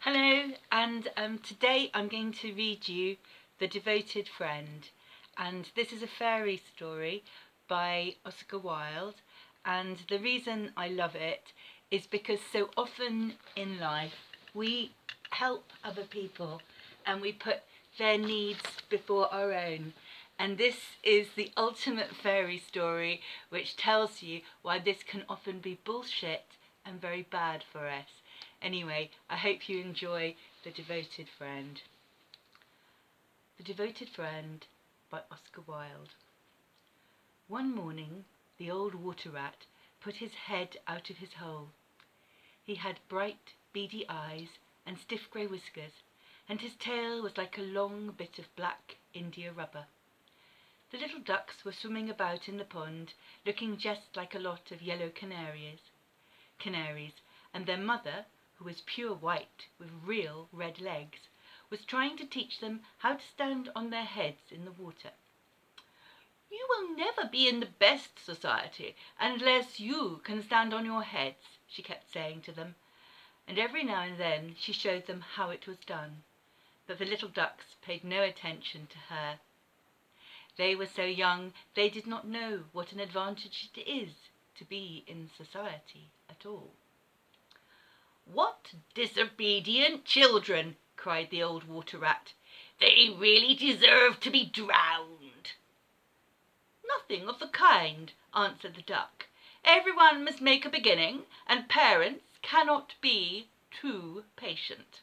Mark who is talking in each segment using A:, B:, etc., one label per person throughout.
A: Hello, and today I'm going to read you The Devoted Friend, and this is a fairy story by Oscar Wilde, and the reason I love it is because so often in life we help other people and we put their needs before our own, and this is the ultimate fairy story which tells you why this can often be bullshit and very bad for us. Anyway, I hope you enjoy The Devoted Friend. The Devoted Friend by Oscar Wilde. One morning, the old water rat put his head out of his hole. He had bright, beady eyes and stiff grey whiskers, and his tail was like a long bit of black India rubber. The little ducks were swimming about in the pond, looking just like a lot of yellow canaries, and their mother, who was pure white with real red legs, was trying to teach them how to stand on their heads in the water. "You will never be in the best society unless you can stand on your heads," she kept saying to them, and every now and then she showed them how it was done, but the little ducks paid no attention to her. They were so young they did not know what an advantage it is to be in society at all. "What disobedient children!" cried the old water rat. "They really deserve to be drowned." "Nothing of the kind," answered the duck. "Everyone must make a beginning, and parents cannot be too patient."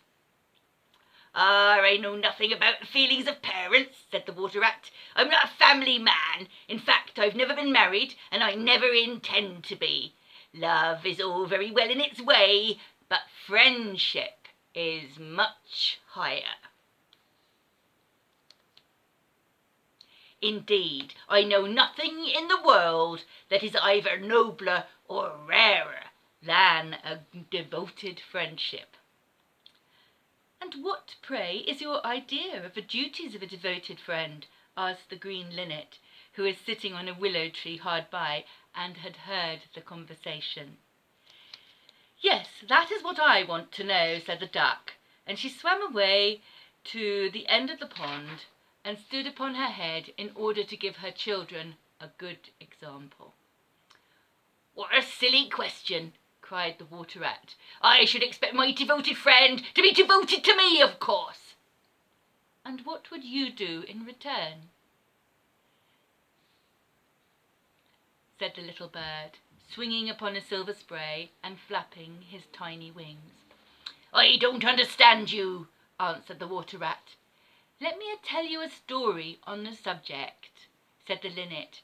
A: "Ah, I know nothing about the feelings of parents," said the water rat. "I'm not a family man. In fact, I've never been married, and I never intend to be. Love is all very well in its way, but friendship is much higher. Indeed, I know nothing in the world that is either nobler or rarer than a devoted friendship." "And what, pray, is your idea of the duties of a devoted friend?" asked the green linnet, who was sitting on a willow tree hard by and had heard the conversation. "Yes, that is what I want to know," said the duck, and she swam away to the end of the pond and stood upon her head in order to give her children a good example. "What a silly question!" cried the water rat. "I should expect my devoted friend to be devoted to me, of course." "And what would you do in return?" said the little bird, swinging upon a silver spray and flapping his tiny wings. "I don't understand you," answered the water rat. "Let me tell you a story on the subject," said the linnet.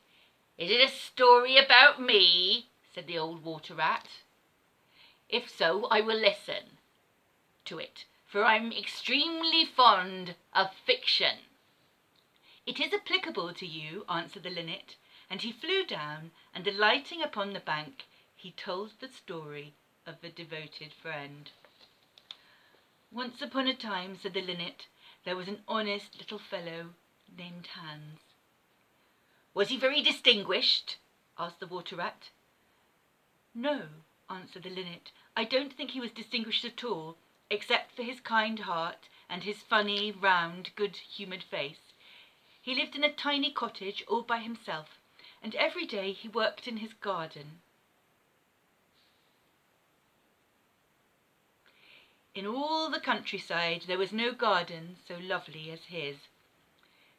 A: "Is it a story about me?" said the old water rat. "If so, I will listen to it, for I'm extremely fond of fiction." "It is applicable to you," answered the linnet, and he flew down, and alighting upon the bank, he told the story of the devoted friend. "Once upon a time," said the linnet, "there was an honest little fellow named Hans." "Was he very distinguished?" asked the water rat. "No," answered the linnet, "I don't think he was distinguished at all, except for his kind heart and his funny, round, good-humoured face. He lived in a tiny cottage all by himself, and every day he worked in his garden. In all the countryside there was no garden so lovely as his.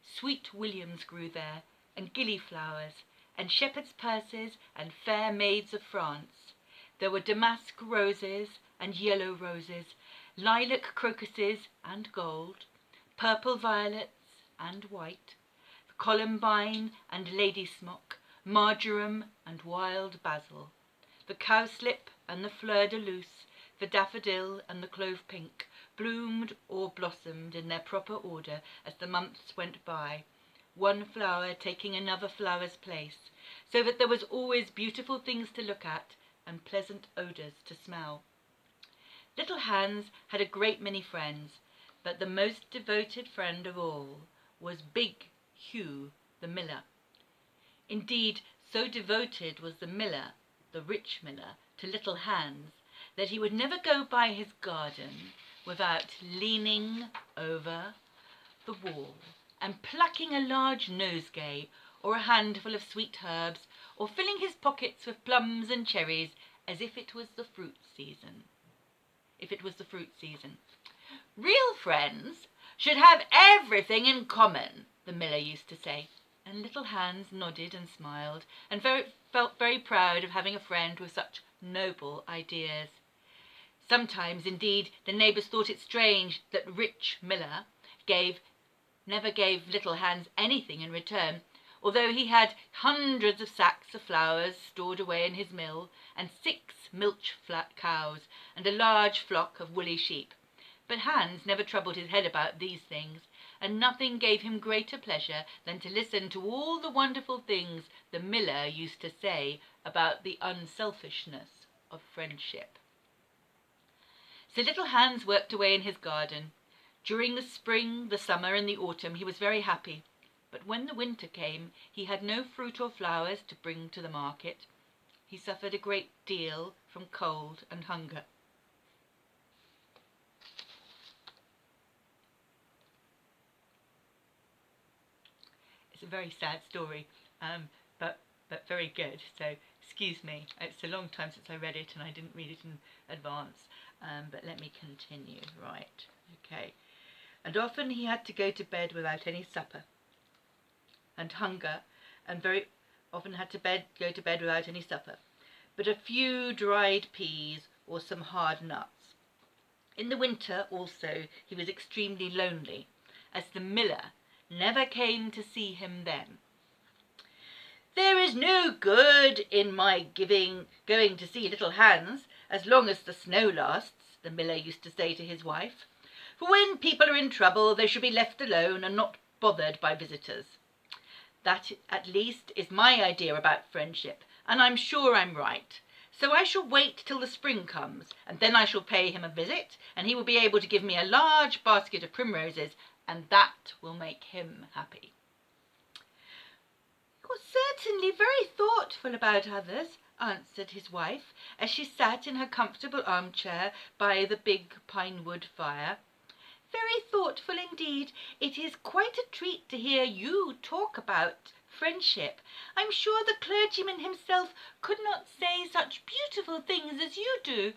A: Sweet williams grew there, and gillyflowers, and shepherd's purses, and fair maids of France. There were damask roses and yellow roses, lilac crocuses and gold, purple violets and white, columbine and ladysmock, marjoram and wild basil, the cowslip and the fleur de luce, the daffodil and the clove pink, bloomed or blossomed in their proper order as the months went by, one flower taking another flower's place, so that there was always beautiful things to look at and pleasant odours to smell. Little Hans had a great many friends, but the most devoted friend of all was Big Hugh the miller. Indeed, so devoted was the miller, the rich miller, to little Hans, that he would never go by his garden without leaning over the wall and plucking a large nosegay or a handful of sweet herbs, or filling his pockets with plums and cherries as if it was the fruit season. Real friends should have everything in common, the miller used to say, and little Hans nodded and smiled, and felt very proud of having a friend with such noble ideas. Sometimes, indeed, the neighbours thought it strange that rich Miller never gave little Hans anything in return, although he had hundreds of sacks of flour stored away in his mill, and 6 milch-fat cows, and a large flock of woolly sheep. But Hans never troubled his head about these things, and nothing gave him greater pleasure than to listen to all the wonderful things the miller used to say about the unselfishness of friendship. So little Hans worked away in his garden. During the spring, the summer, and the autumn he was very happy, but when the winter came he had no fruit or flowers to bring to the market. He suffered a great deal from cold and hunger. It's a very sad story, but very good. So excuse me, it's a long time since I read it and I didn't read it in advance, but let me continue. Right, okay. And often he had to go to bed without any supper, and hunger, and very often had to go to bed without any supper, but a few dried peas or some hard nuts. In the winter also he was extremely lonely, as the miller never came to see him then. "There is no good in my going to see little Hans as long as the snow lasts," the miller used to say to his wife, "for when people are in trouble they should be left alone and not bothered by visitors. That, at least, is my idea about friendship, and I'm sure I'm right. So I shall wait till the spring comes, and then I shall pay him a visit, and he will be able to give me a large basket of primroses, and that will make him happy." "You're certainly very thoughtful about others," answered his wife, as she sat in her comfortable armchair by the big pine-wood fire. "Very thoughtful indeed. It is quite a treat to hear you talk about friendship. I'm sure the clergyman himself could not say such beautiful things as you do,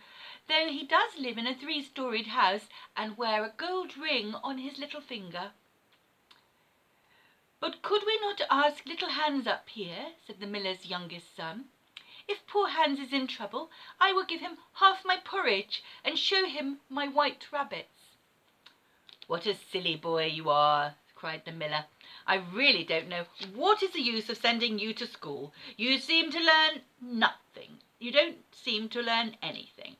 A: though he does live in a 3-storied house and wear a gold ring on his little finger." "But could we not ask little Hans up here?" said the miller's youngest son. "If poor Hans is in trouble, I will give him half my porridge and show him my white rabbits." "What a silly boy you are," cried the miller. "I really don't know what is the use of sending you to school. You seem to learn nothing. You don't seem to learn anything.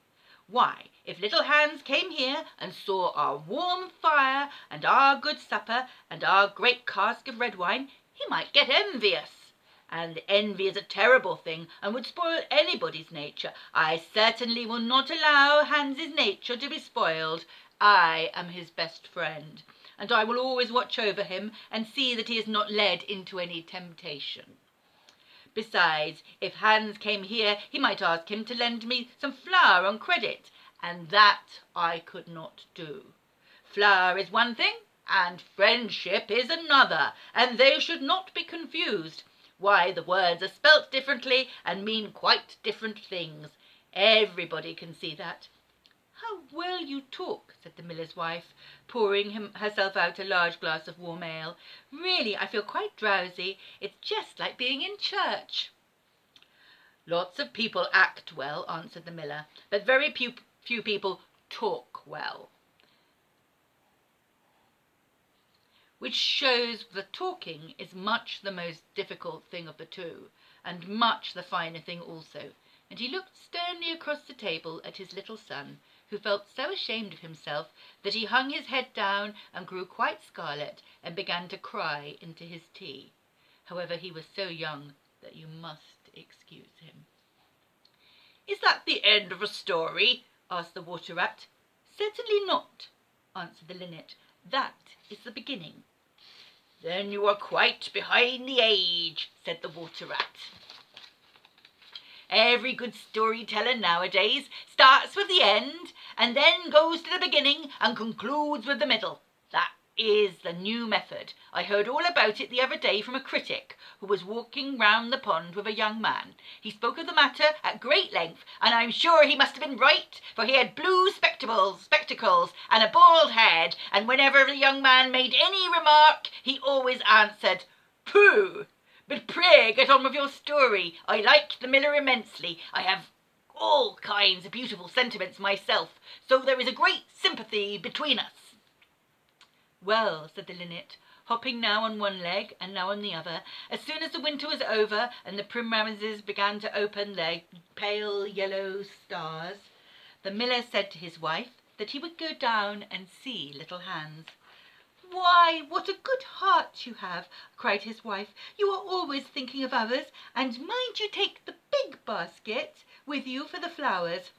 A: Why, if little Hans came here and saw our warm fire and our good supper and our great cask of red wine, he might get envious. And envy is a terrible thing and would spoil anybody's nature. I certainly will not allow Hans's nature to be spoiled. I am his best friend, and I will always watch over him and see that he is not led into any temptation. Besides, if Hans came here, he might ask him to lend me some flour on credit, and that I could not do. Flour is one thing, and friendship is another, and they should not be confused. Why, the words are spelt differently and mean quite different things. Everybody can see that." "How well you talk," said the miller's wife, pouring herself out a large glass of warm ale. "Really, I feel quite drowsy. It's just like being in church." "Lots of people act well," answered the miller, "but very few people talk well, which shows that talking is much the most difficult thing of the two, and much the finer thing also." And he looked sternly across the table at his little son, who felt so ashamed of himself that he hung his head down and grew quite scarlet and began to cry into his tea. However, he was so young that you must excuse him. "Is that the end of a story?" asked the water-rat. "Certainly not," answered the linnet. "That is the beginning." "Then you are quite behind the age," said the water-rat. Every good storyteller nowadays starts with the end and then goes to the beginning and concludes with the middle. That is the new method. I heard all about it the other day from a critic who was walking round the pond with a young man. He spoke of the matter at great length, and I'm sure he must have been right, for he had blue spectacles and a bald head, and whenever the young man made any remark, he always answered, "Pooh! But pray get on with your story. I like the miller immensely. I have all kinds of beautiful sentiments myself, so there is a great sympathy between us." "Well," said the linnet, hopping now on one leg and now on the other, as soon as the winter was over and the primroses began to open their pale yellow stars, the miller said to his wife that he would go down and see little Hans. "Why, what a good heart you have!" cried his wife. "You are always thinking of others, and mind you take the big basket with you for the flowers."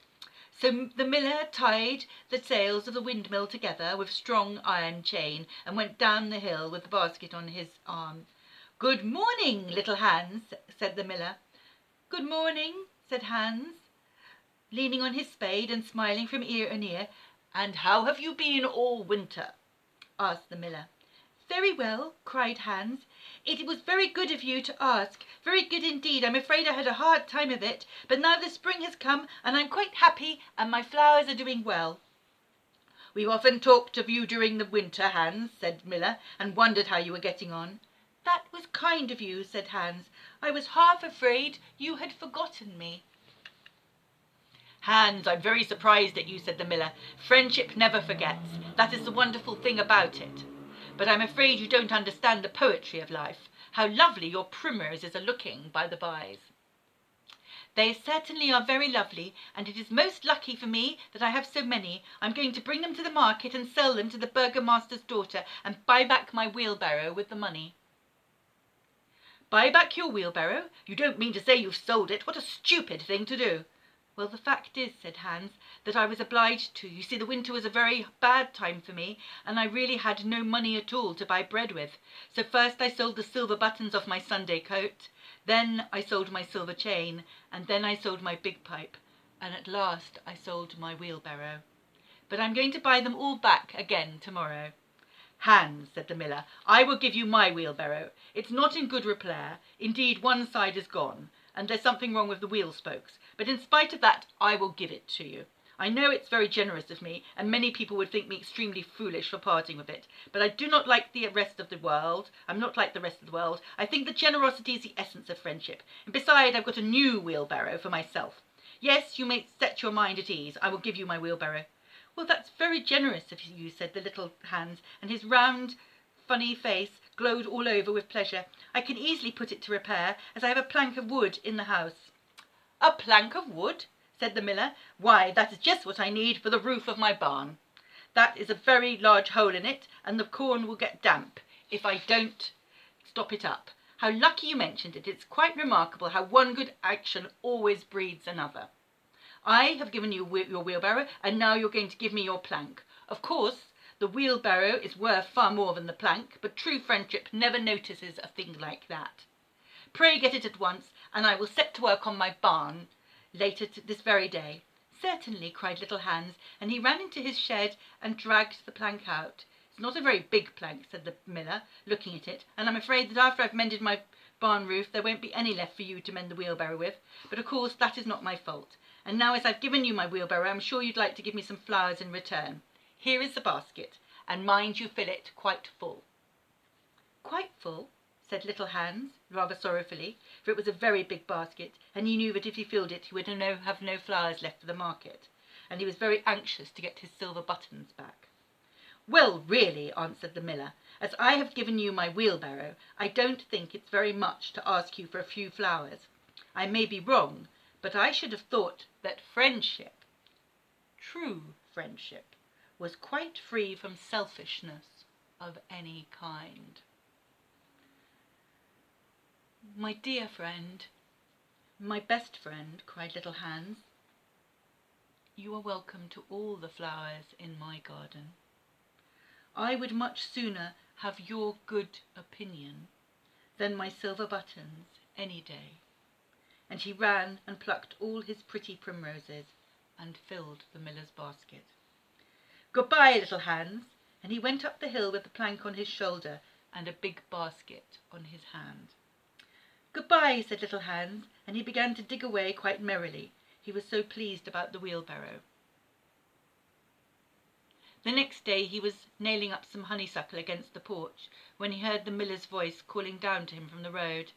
A: So the miller tied the sails of the windmill together with a strong iron chain, and went down the hill with the basket on his arm. "Good morning, little Hans," said the miller. "Good morning," said Hans, leaning on his spade and smiling from ear and ear. "And how have you been all winter?" asked the miller. "Very well," cried Hans. "It was very good of you to ask. Very good indeed. I'm afraid I had a hard time of it, but now the spring has come and I'm quite happy and my flowers are doing well." "We've often talked of you during the winter, Hans," said the miller, "and wondered how you were getting on." "That was kind of you," said Hans. "I was half afraid you had forgotten me." "Hans, I'm very surprised at you," said the miller. "Friendship never forgets. That is the wonderful thing about it. But I'm afraid you don't understand the poetry of life. How lovely your primroses are looking, by the bys." "They certainly are very lovely, and it is most lucky for me that I have so many. I'm going to bring them to the market and sell them to the burgomaster's daughter, and buy back my wheelbarrow with the money." "Buy back your wheelbarrow? You don't mean to say you've sold it? What a stupid thing to do!" "Well, the fact is," said Hans, "that I was obliged to. You see, the winter was a very bad time for me, and I really had no money at all to buy bread with. So first I sold the silver buttons off my Sunday coat, then I sold my silver chain, and then I sold my big pipe, and at last I sold my wheelbarrow. But I'm going to buy them all back again tomorrow." "Hans," said the miller, "I will give you my wheelbarrow. It's not in good repair. Indeed, one side is gone, and there's something wrong with the wheel spokes. But in spite of that, I will give it to you. I know it's very generous of me, and many people would think me extremely foolish for parting with it. But I do not like the rest of the world. I'm not like the rest of the world. I think that generosity is the essence of friendship. And besides, I've got a new wheelbarrow for myself. Yes, you may set your mind at ease. I will give you my wheelbarrow." "Well, that's very generous of you," said the little Hans, and his round, funny face glowed all over with pleasure. "I can easily put it to repair, as I have a plank of wood in the house." "A plank of wood?" said the miller. "Why, that is just what I need for the roof of my barn. That is a very large hole in it, and the corn will get damp if I don't stop it up. How lucky you mentioned it. It's quite remarkable how one good action always breeds another. I have given you your wheelbarrow, and now you're going to give me your plank. Of course, the wheelbarrow is worth far more than the plank, but true friendship never notices a thing like that. Pray get it at once, and I will set to work on my barn later this very day." "Certainly," cried little Hans, and he ran into his shed and dragged the plank out. "It's not a very big plank," said the miller, looking at it, "and I'm afraid that after I've mended my barn roof there won't be any left for you to mend the wheelbarrow with. But of course that is not my fault. And now, as I've given you my wheelbarrow, I'm sure you'd like to give me some flowers in return. Here is the basket, and mind you fill it quite full." "Quite full?" said little Hans, rather sorrowfully, for it was a very big basket, and he knew that if he filled it he would have no flowers left for the market, and he was very anxious to get his silver buttons back. "Well, really," answered the miller, "as I have given you my wheelbarrow, I don't think it's very much to ask you for a few flowers. I may be wrong, but I should have thought that friendship, true friendship, was quite free from selfishness of any kind." "My dear friend, my best friend," cried little Hans, "you are welcome to all the flowers in my garden. I would much sooner have your good opinion than my silver buttons any day. and he ran and plucked all his pretty primroses and filled the miller's basket. "Good-bye, little Hans," and he went up the hill with the plank on his shoulder and a big basket on his hand. "Good-bye," said little Hans, and he began to dig away quite merrily. He was so pleased about the wheelbarrow. The next day he was nailing up some honeysuckle against the porch when he heard the miller's voice calling down to him from the road.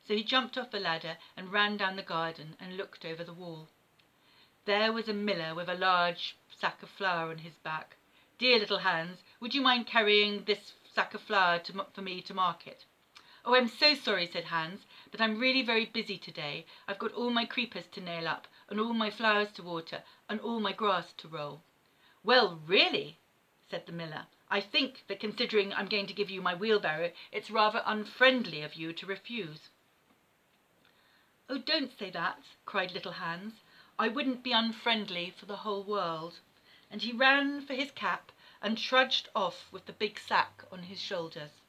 A: So he jumped off the ladder and ran down the garden and looked over the wall. There was a miller with a large sack of flour on his back. "Dear little Hans, would you mind carrying this sack of flour for me to market?" "Oh, I'm so sorry," said Hans, "but I'm really very busy today. I've got all my creepers to nail up, and all my flowers to water, and all my grass to roll." "Well, really," said the miller, "I think that considering I'm going to give you my wheelbarrow, it's rather unfriendly of you to refuse." "Oh, don't say that," cried little Hans. "I wouldn't be unfriendly for the whole world." And he ran for his cap and trudged off with the big sack on his shoulders.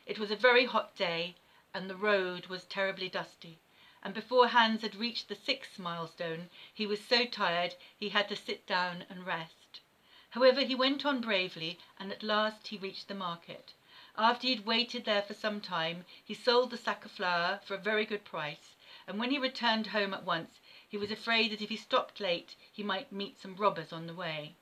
A: It was a very hot day, and the road was terribly dusty, and before Hans had reached the 6th milestone, he was so tired he had to sit down and rest. However, he went on bravely, and at last he reached the market. After he had waited there for some time, he sold the sack of flour for a very good price, and when he returned home at once, he was afraid that if he stopped late, he might meet some robbers on the way.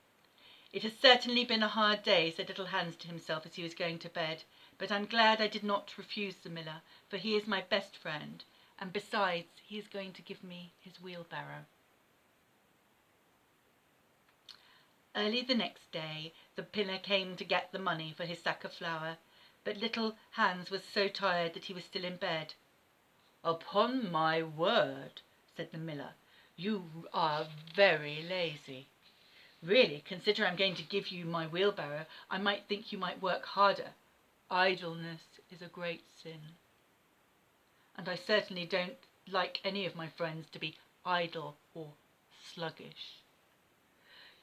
A: "It has certainly been a hard day," said little Hans to himself as he was going to bed, "but I'm glad I did not refuse the miller, for he is my best friend, and besides, he is going to give me his wheelbarrow." Early the next day, the miller came to get the money for his sack of flour, but little Hans was so tired that he was still in bed. "Upon my word," said the miller, "you are very lazy. Really, consider I'm going to give you my wheelbarrow, I might think you might work harder. Idleness is a great sin. And I certainly don't like any of my friends to be idle or sluggish.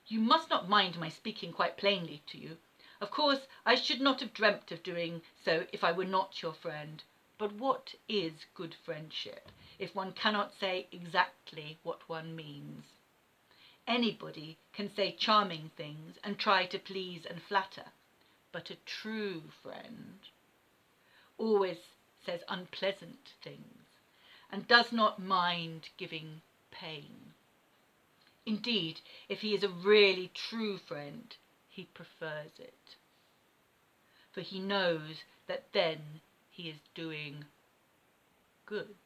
A: You must not mind my speaking quite plainly to you. Of course, I should not have dreamt of doing so if I were not your friend. But what is good friendship if one cannot say exactly what one means? Anybody can say charming things and try to please and flatter, but a true friend always says unpleasant things and does not mind giving pain. Indeed, if he is a really true friend, he prefers it, for he knows that then he is doing good.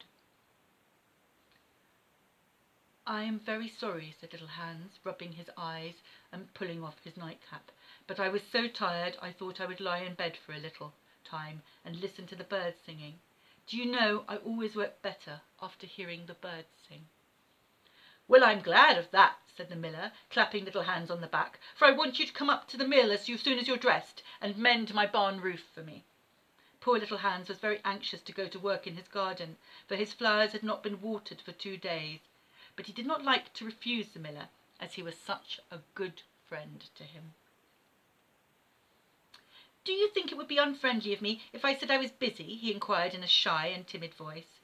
A: "I am very sorry," said little Hans, rubbing his eyes and pulling off his nightcap, "but I was so tired I thought I would lie in bed for a little time and listen to the birds singing. Do you know, I always work better after hearing the birds sing." "Well, I'm glad of that," said the miller, clapping little Hans on the back, "for I want you to come up to the mill as soon as you're dressed and mend my barn roof for me." Poor little Hans was very anxious to go to work in his garden, for his flowers had not been watered for 2 days, but he did not like to refuse the miller, as he was such a good friend to him. "Do you think it would be unfriendly of me if I said I was busy?" he inquired in a shy and timid voice.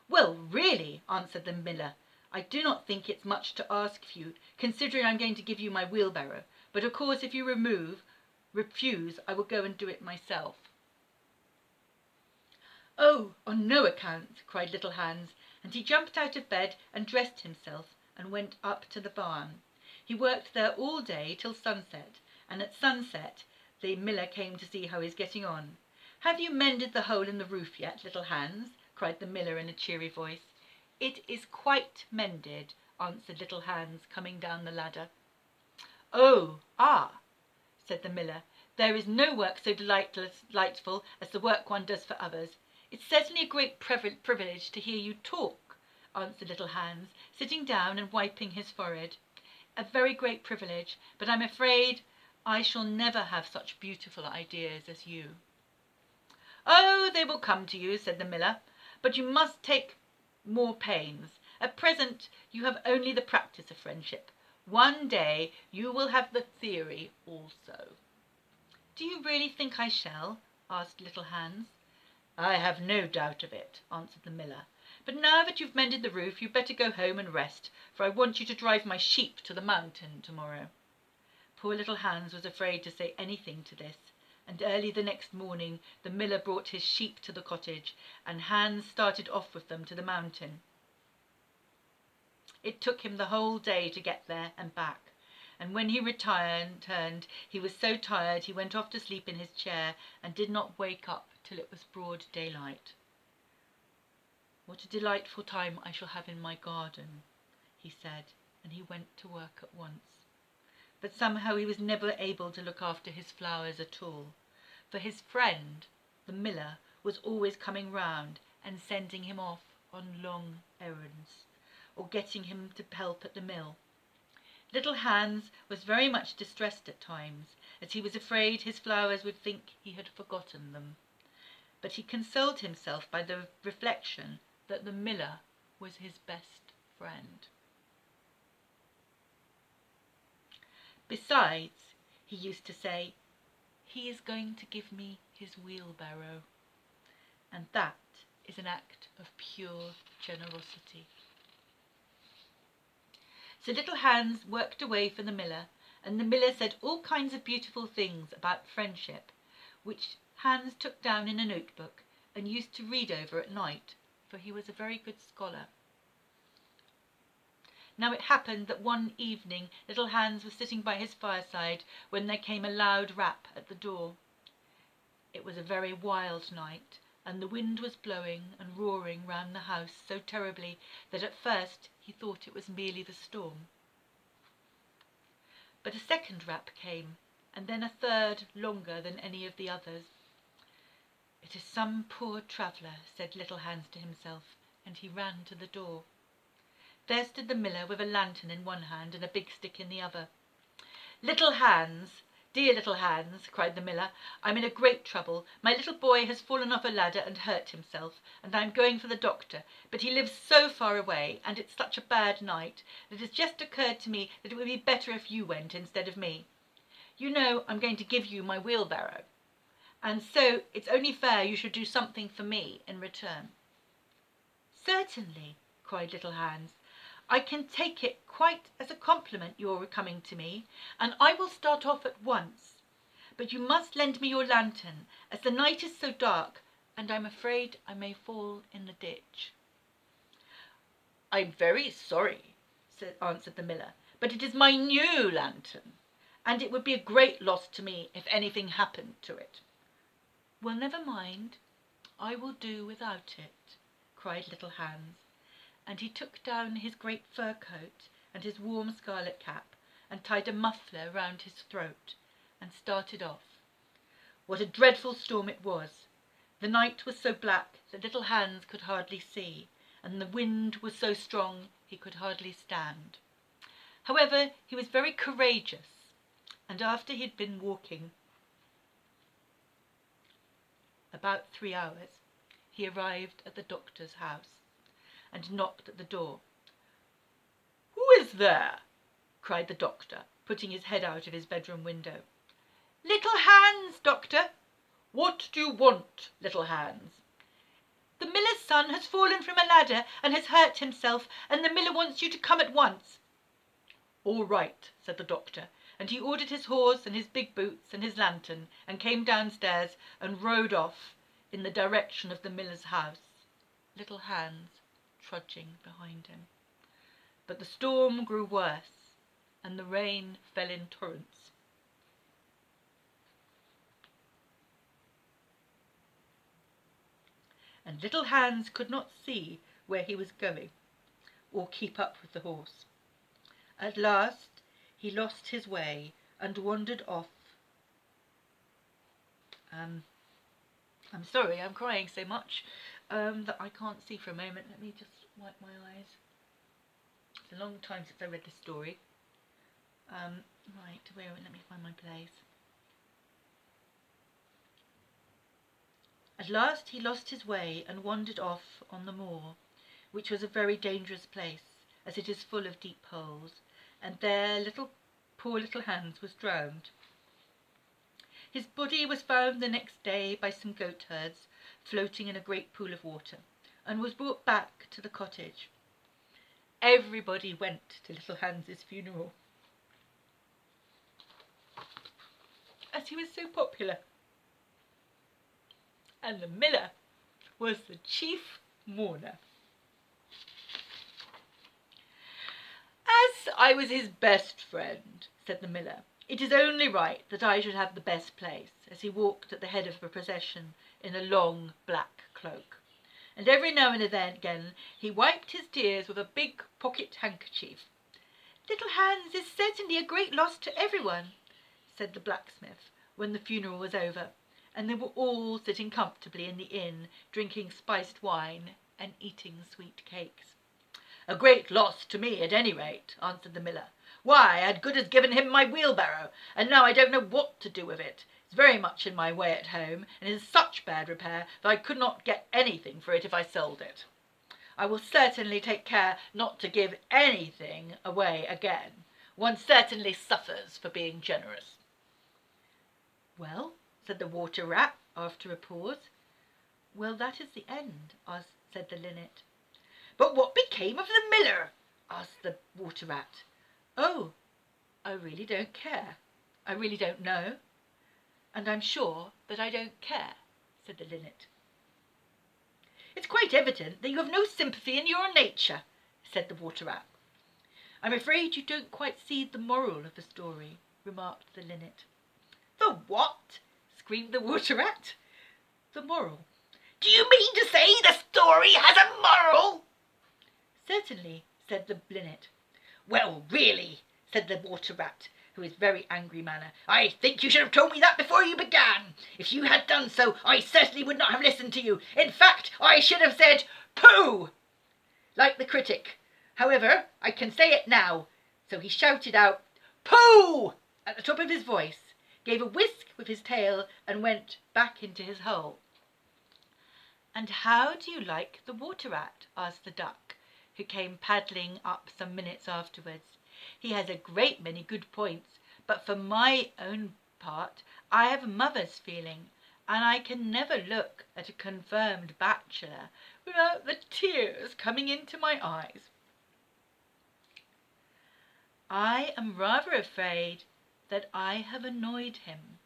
A: "Well, really," answered the miller, "I do not think it's much to ask of you, considering I'm going to give you my wheelbarrow, but of course if you refuse, I will go and do it myself." "Oh, on no account," cried little Hans, and he jumped out of bed and dressed himself and went up to the barn. He worked there all day till sunset, and at sunset the miller came to see how he was getting on. "Have you mended the hole in the roof yet, little Hans?" cried the miller in a cheery voice. "It is quite mended," answered little Hans, coming down the ladder. "Oh, ah," said the miller, "there is no work so delightful as the work one does for others. It's certainly a great privilege to hear you talk," answered little Hans, sitting down and wiping his forehead. "A very great privilege, but I'm afraid I shall never have such beautiful ideas as you." "Oh, they will come to you," said the miller, "but you must take more pains. At present you have only the practice of friendship. One day you will have the theory also." "Do you really think I shall?" asked little Hans. "I have no doubt of it," answered the miller, But now that you've mended the roof, you'd better go home and rest, for I want you to drive my sheep to the mountain tomorrow." Poor little Hans was afraid to say anything to this, and early the next morning the miller brought his sheep to the cottage, and Hans started off with them to the mountain. It took him the whole day to get there and back, and when he returned, he was so tired he went off to sleep in his chair and did not wake up till it was broad daylight. "What a delightful time I shall have in my garden," he said, and he went to work at once. But somehow he was never able to look after his flowers at all, for his friend, the miller, was always coming round and sending him off on long errands, or getting him to help at the mill. Little Hans was very much distressed at times, as he was afraid his flowers would think he had forgotten them. But he consoled himself by the reflection that the miller was his best friend. Besides, he used to say, "He is going to give me his wheelbarrow," and that is an act of pure generosity. So little Hans worked away for the miller, and the miller said all kinds of beautiful things about friendship, which Hans took down in a notebook and used to read over at night, for he was a very good scholar. Now it happened that one evening little Hans was sitting by his fireside when there came a loud rap at the door. It was a very wild night, and the wind was blowing and roaring round the house so terribly that at first he thought it was merely the storm. But a second rap came, and then a third, longer than any of the others. "It is some poor traveller," said little Hans to himself, and he ran to the door. There stood the miller with a lantern in one hand and a big stick in the other. "Little Hans, dear little Hans," cried the miller, "I'm in a great trouble. My little boy has fallen off a ladder and hurt himself, and I'm going for the doctor, but he lives so far away, and it's such a bad night, that it has just occurred to me that it would be better if you went instead of me. You know I'm going to give you my wheelbarrow, and so it's only fair you should do something for me in return." "Certainly," cried little Hans. "I can take it quite as a compliment your coming to me, and I will start off at once. But you must lend me your lantern, as the night is so dark, and I'm afraid I may fall in the ditch." "I'm very sorry," answered the miller, "but it is my new lantern, and it would be a great loss to me if anything happened to it." "Well, never mind, I will do without it," cried little Hans, and he took down his great fur coat and his warm scarlet cap and tied a muffler round his throat and started off. What a dreadful storm it was! The night was so black that little Hans could hardly see, and the wind was so strong he could hardly stand. However, he was very courageous, and after he had been walking about 3 hours, he arrived at the doctor's house and knocked at the door. "Who is there?" cried the doctor, putting his head out of his bedroom window. "Little Hans, doctor." "What do you want, little Hans?" "The miller's son has fallen from a ladder and has hurt himself, and the miller wants you to come at once." "All right," said the doctor, and he ordered his horse and his big boots and his lantern and came downstairs and rode off in the direction of the miller's house, little Hans trudging behind him. But the storm grew worse, and the rain fell in torrents. And little Hans could not see where he was going, or keep up with the horse. At last he lost his way and wandered off. I'm sorry, I'm crying so much that I can't see for a moment. Let me just wipe my eyes. It's a long time since I read this story. Right, let me find my place. At last he lost his way and wandered off on the moor, which was a very dangerous place, as it is full of deep holes, and there poor little Hans was drowned. His body was found the next day by some goatherds, floating in a great pool of water, and was brought back to the cottage. Everybody went to little Hans's funeral, as he was so popular, and the miller was the chief mourner. "As I was his best friend," said the miller, "it is only right that I should have the best place," as he walked at the head of the procession in a long black cloak. And every now and again he wiped his tears with a big pocket handkerchief. "Little Hans is certainly a great loss to everyone," said the blacksmith, when the funeral was over, and they were all sitting comfortably in the inn, drinking spiced wine and eating sweet cakes. "A great loss to me, at any rate," answered the miller. "Why, I had good as given him my wheelbarrow, and now I don't know what to do with it. It's very much in my way at home, and is such bad repair that I could not get anything for it if I sold it. I will certainly take care not to give anything away again. One certainly suffers for being generous." "Well," said the water rat, after a pause. "Well, that is the end," said the linnet. "But what became of the miller?" asked the water rat. "Oh, I really don't care. I really don't know. And I'm sure that I don't care," said the linnet. "It's quite evident that you have no sympathy in your nature," said the water rat. "I'm afraid you don't quite see the moral of the story," remarked the linnet. "The what?" screamed the water rat. "The moral." "Do you mean to say the story has a moral?" "Certainly," said the linnet. "Well, really," said the water rat, who was very angry manner, "I think you should have told me that before you began. If you had done so, I certainly would not have listened to you. In fact, I should have said, 'Pooh!' like the critic. However, I can say it now." So he shouted out, "Pooh!" at the top of his voice, gave a whisk with his tail, and went back into his hole. "And how do you like the water rat?" asked the duck, who came paddling up some minutes afterwards. "He has a great many good points, but for my own part I have a mother's feeling, and I can never look at a confirmed bachelor without the tears coming into my eyes." "I am rather afraid that I have annoyed him,"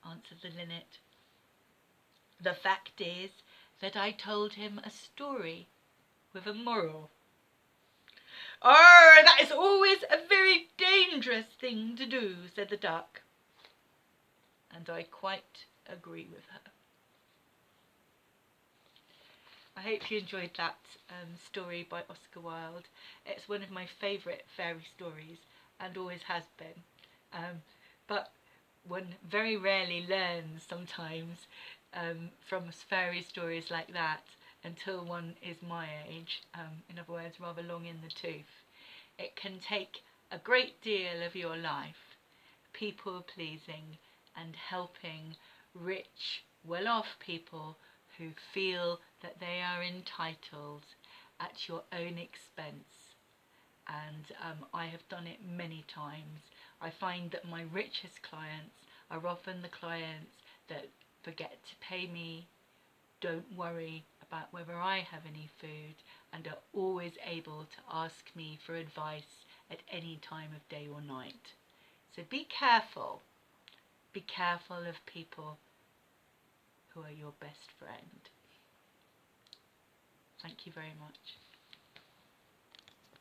A: answered the linnet. "The fact is that I told him a story with a moral." "Oh, that is always a very dangerous thing to do," said the duck. And I quite agree with her. I hope you enjoyed that story by Oscar Wilde. It's one of my favourite fairy stories and always has been. But one very rarely learns sometimes from fairy stories like that until one is my age, in other words, rather long in the tooth. It can take a great deal of your life, people pleasing and helping rich, well-off people who feel that they are entitled at your own expense. And I have done it many times. I find that my richest clients are often the clients that forget to pay me, don't worry about whether I have any food, and are always able to ask me for advice at any time of day or night. So be careful. Be careful of people who are your best friend. Thank you very much.